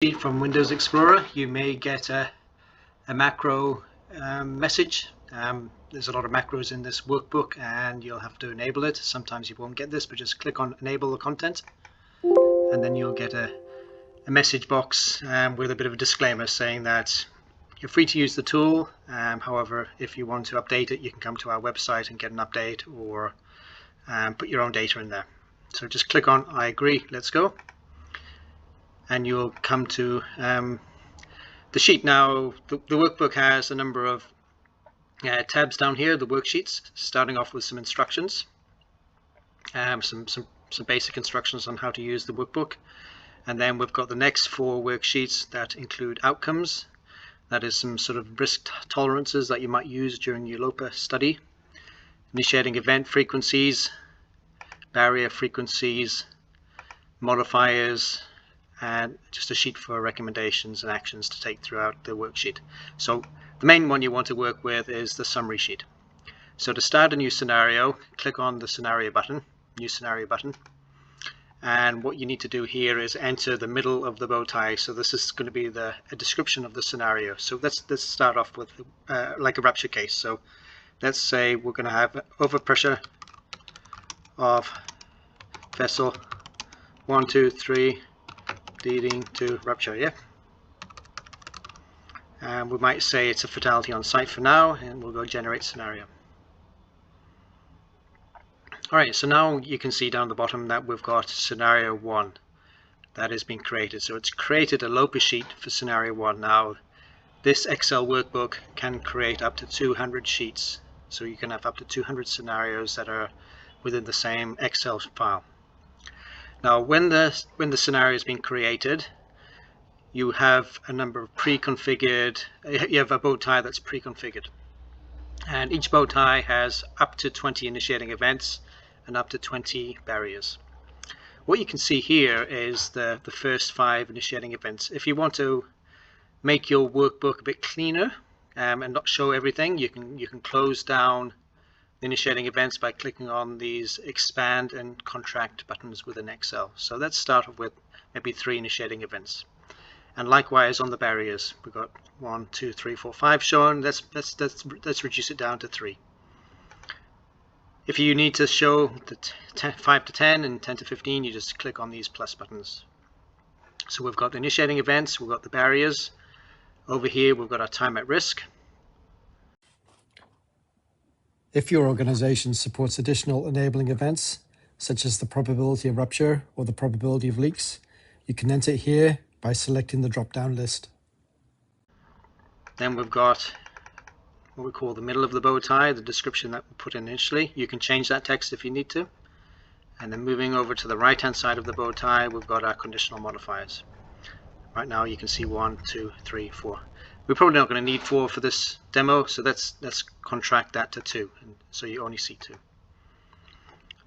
sheet from Windows Explorer, you may get a macro message. There's a lot of macros in this workbook and you'll have to enable it. Sometimes you won't get this, but just click on enable the content and then you'll get a message box with a bit of a disclaimer saying that you're free to use the tool. However, if you want to update it, you can come to our website and get an update, or put your own data in there. So just click on I agree, let's go, and you'll come to the sheet. Now the workbook has a number of tabs down here, the worksheets, starting off with some instructions, some basic instructions on how to use the workbook, and then we've got the next 4 worksheets that include outcomes. That is some sort of risk tolerances that you might use during your LOPA study, initiating event frequencies, barrier frequencies, modifiers, and just a sheet for recommendations and actions to take throughout the worksheet. So the main one you want to work with is the summary sheet. So to start a new scenario, click on the scenario button, new scenario button, and what you need to do here is enter the middle of the bow tie. So this is going to be a description of the scenario. So let's start off with like a rupture case. So let's say we're going to have overpressure of vessel 1, 2, 3 leading to rupture. Yeah. And we might say it's a fatality on site for now, and we'll go generate scenario. Alright, so now you can see down the bottom that we've got scenario 1 that has been created. So it's created a LOPA sheet for scenario 1. Now this Excel workbook can create up to 200 sheets, so you can have up to 200 scenarios that are within the same Excel file. Now when the scenario has been created, you have a number of pre-configured, you have a bow tie that's pre-configured, and each bow tie has up to 20 initiating events and up to 20 barriers. What you can see here is the first 5 initiating events. If you want to make your workbook a bit cleaner and not show everything, you can close down the initiating events by clicking on these expand and contract buttons within Excel. So let's start off with maybe 3 initiating events. And likewise on the barriers, we've got 1, 2, 3, 4, 5 shown. Let's reduce it down to 3. If you need to show the 5 to 10 and 10 to 15, you just click on these plus buttons. So we've got the initiating events, we've got the barriers. Over here we've got our time at risk. If your organization supports additional enabling events, such as the probability of rupture or the probability of leaks, you can enter it here by selecting the drop-down list. Then we've got what we call the middle of the bow tie, the description that we put in initially. You can change that text if you need to. And then moving over to the right hand side of the bow tie, we've got our conditional modifiers. Right now you can see 1, 2, 3, 4. We're probably not going to need 4 for this demo, so let's contract that to 2, and so you only see 2.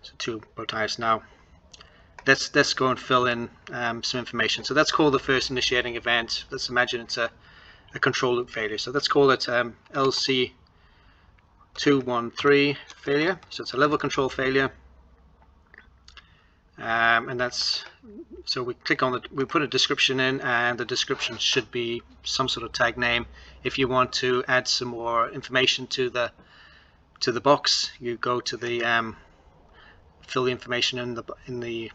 So 2 bow ties. Now let's go and fill in some information. So that's called the first initiating event. Let's imagine it's a control loop failure. So let's call it LC213 failure. So it's a level control failure. And that's, so we click on we put a description in, and the description should be some sort of tag name. If you want to add some more information to the box, you go to the fill the information in the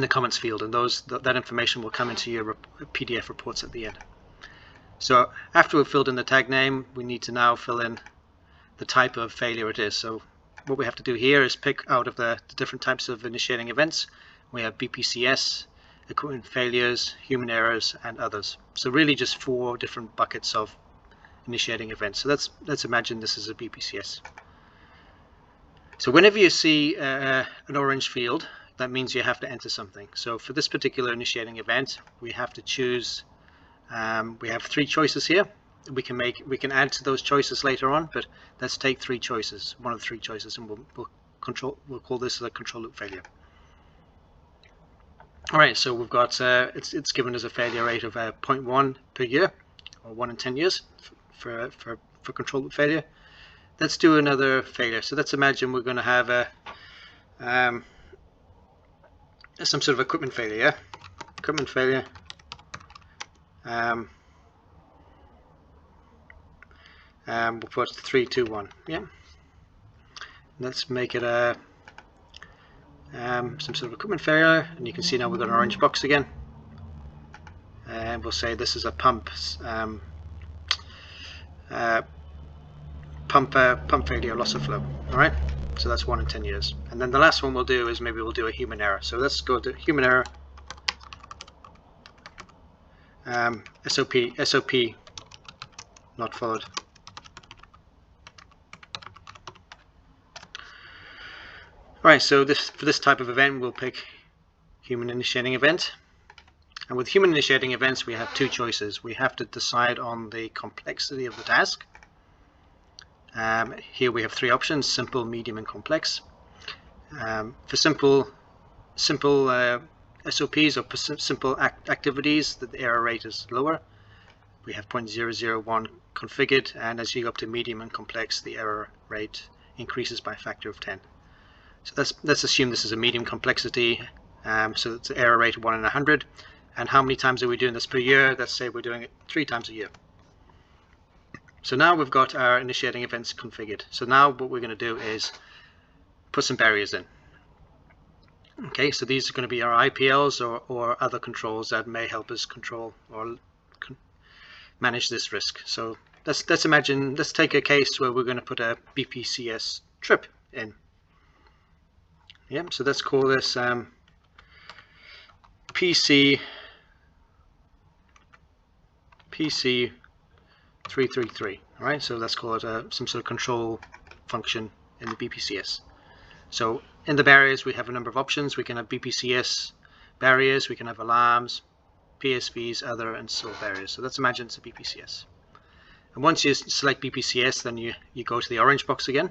comments field, and that information will come into your PDF reports at the end. So after we've filled in the tag name, we need to now fill in the type of failure it is. So what we have to do here is pick out of the different types of initiating events. We have BPCS, equipment failures, human errors, and others. So really just 4 different buckets of initiating events. So let's imagine this is a BPCS. So whenever you see an orange field, that means you have to enter something. So for this particular initiating event, we have to choose. We have 3 choices here. We can add to those choices later on, but let's take 3 choices, one of the 3 choices, and we'll call this a control loop failure. All right, so we've got it's given us a failure rate of 0.1 per year, or 1 in 10 years for control loop failure. Let's do another failure. So let's imagine we're going to have some sort of equipment failure. Yeah? Equipment failure. we'll put 3, 2, 1. Yeah. Let's make it a some sort of equipment failure, and you can see now we've got an orange box again. And we'll say this is a pump failure, loss of flow. All right. So that's 1 in 10 years. And then the last one we'll do is maybe we'll do a human error. So let's go to human error. SOP not followed. Alright, so for this type of event we'll pick human initiating event. And with human initiating events we have two choices. We have to decide on the complexity of the task. Here we have three options: simple, medium, and complex. For simple SOPs or simple activities, the error rate is lower. We have 0.001 configured, and as you go up to medium and complex, the error rate increases by a factor of 10. So let's assume this is a medium complexity, so it's an error rate of 1 in 100. And how many times are we doing this per year? Let's say we're doing it 3 times a year. So now we've got our initiating events configured. So now what we're going to do is put some barriers in. Okay, so these are going to be our IPLs or other controls that may help us control or manage this risk. So let's take a case where we're going to put a BPCS trip in. Yeah, so let's call this PC 333. All right, so let's call it some sort of control function in the BPCS. So in the barriers we have a number of options. We can have BPCS barriers, we can have alarms, PSVs, other, and still barriers. So let's imagine it's a BPCS. And once you select BPCS, then you go to the orange box again,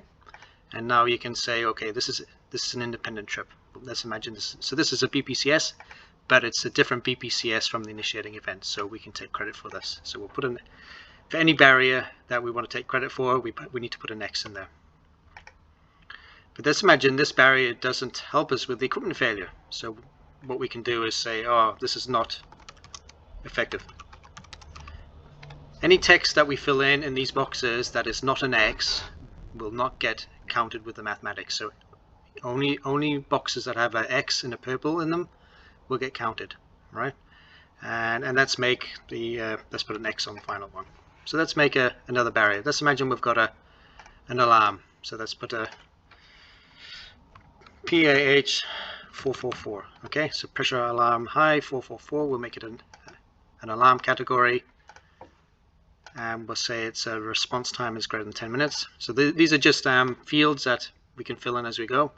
and now you can say, okay, this is an independent trip. Let's imagine this. So this is a BPCS, but it's a different BPCS from the initiating event, so we can take credit for this. So we'll put in, for any barrier that we want to take credit for, we need to put an X in there. But let's imagine this barrier doesn't help us with the equipment failure. So what we can do is say, oh, this is not effective. Any text that we fill in these boxes that is not an X will not get counted with the mathematics. So only boxes that have an X and a purple in them will get counted, right? And let's make the let's put an X on the final one. So let's make another barrier. Let's imagine we've got an alarm. So let's put a PAH 444. Okay, so pressure alarm high 444. We'll make it an alarm category, and we'll say its response time is greater than 10 minutes. So these are just fields that we can fill in as we go,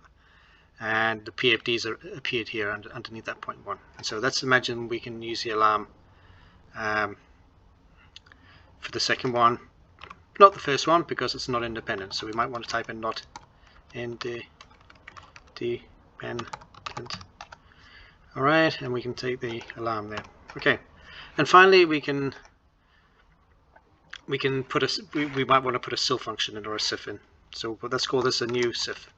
and the PFDs are appeared here underneath that 0.1. And so let's imagine we can use the alarm for the second one, not the first one because it's not independent. So we might want to type in not independent. All right, and we can take the alarm there. Okay, and finally we put we might want to put a SIL function in or a SIF in. So let's call this a new SIF.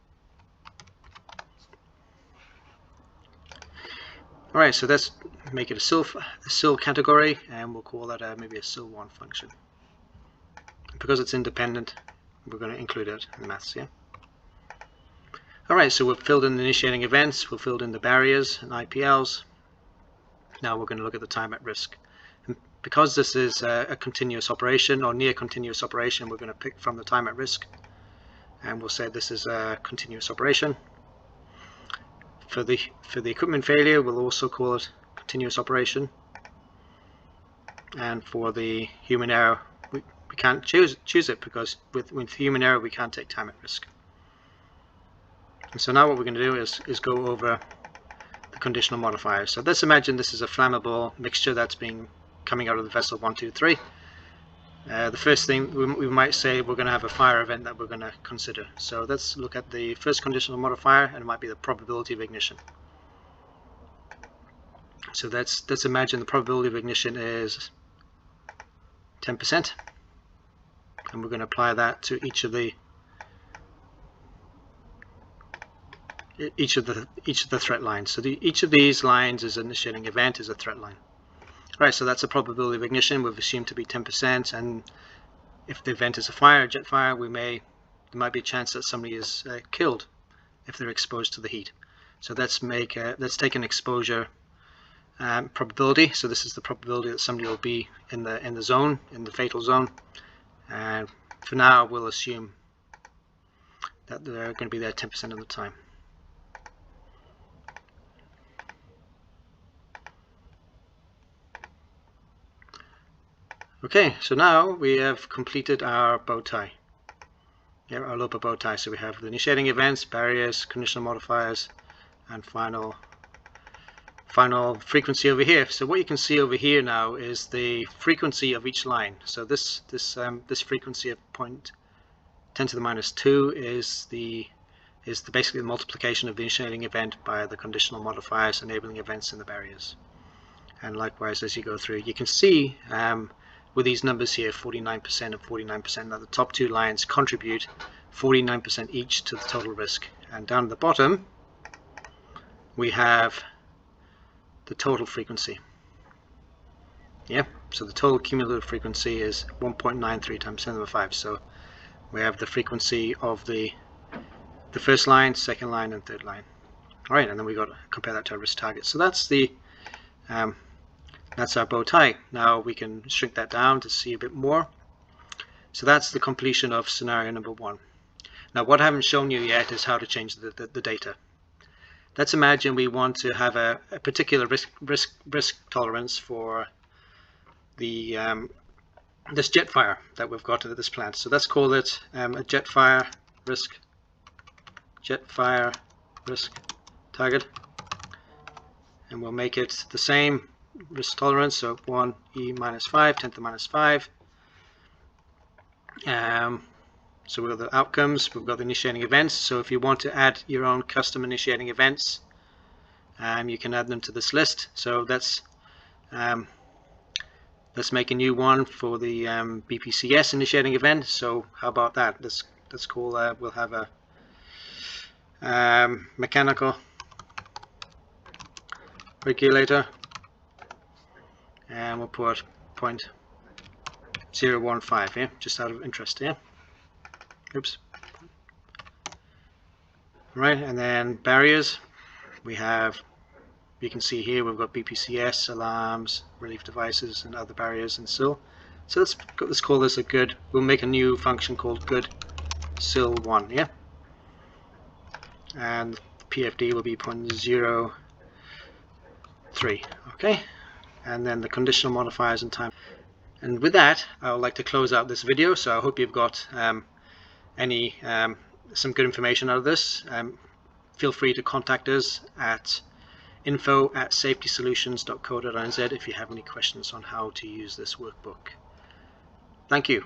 All right, so let's make it a SIL category, and we'll call that maybe a SIL1 function. Because it's independent, we're going to include it in maths. Yeah. All right, so we've filled in the initiating events, we've filled in the barriers and IPLs. Now we're going to look at the time at risk. And because this is a continuous operation or near continuous operation, we're going to pick from the time at risk, and we'll say this is a continuous operation. For the equipment failure, we'll also call it continuous operation. And for the human error, we can't choose it because with human error we can't take time at risk. And so now what we're going to do is go over the conditional modifiers. So let's imagine this is a flammable mixture that's coming out of the vessel 1, 2, 3. The first thing we might say, we're going to have a fire event that we're going to consider. So let's look at the first conditional modifier, and it might be the probability of ignition. So let's imagine the probability of ignition is 10%, and we're going to apply that to each of the threat lines. So each of these lines is initiating event is a threat line. Right, so that's a probability of ignition we've assumed to be 10%, and if the event is a fire, a jet fire, there might be a chance that somebody is killed if they're exposed to the heat. So let's take an exposure probability. So this is the probability that somebody will be in the zone, in the fatal zone, and for now we'll assume that they're going to be there 10% of the time. Okay, so now we have completed our bow tie. Yeah, our LOPA bow tie. So we have the initiating events, barriers, conditional modifiers, and final frequency over here. So what you can see over here now is the frequency of each line. So this frequency of 10 to the minus 2 is basically the multiplication of the initiating event by the conditional modifiers, enabling events, and the barriers. And likewise, as you go through, you can see with these numbers here, 49% and 49%. Now the top two lines contribute 49% each to the total risk. And down at the bottom, we have the total frequency. Yeah, so the total cumulative frequency is 1.93 times 10 to the 5. So we have the frequency of the first line, second line, and third line. All right, and then we got to compare that to our risk target. So that's our bow tie. Now we can shrink that down to see a bit more. So that's the completion of scenario number 1. Now what I haven't shown you yet is how to change the data. Let's imagine we want to have a particular risk tolerance for the this jet fire that we've got at this plant. So let's call it a jet fire risk target, and we'll make it the same risk tolerance, so 1 e minus 5, 10 to the minus 5. So we've got the outcomes, we've got the initiating events. So if you want to add your own custom initiating events, you can add them to this list. So let's make a new one for the BPCS initiating event. So how about that? Let's call we'll have a mechanical regulator, and we'll put 0.015, yeah, just out of interest, yeah. Oops. Right, and then barriers, you can see here we've got BPCS, alarms, relief devices, and other barriers and SIL. So let's call this we'll make a new function called good SIL1, yeah. And PFD will be 0.03, okay. And then the conditional modifiers and time. And with that, I would like to close out this video. So I hope you've got some good information out of this. Feel free to contact us at info@safetysolutions.co.nz if you have any questions on how to use this workbook. Thank you.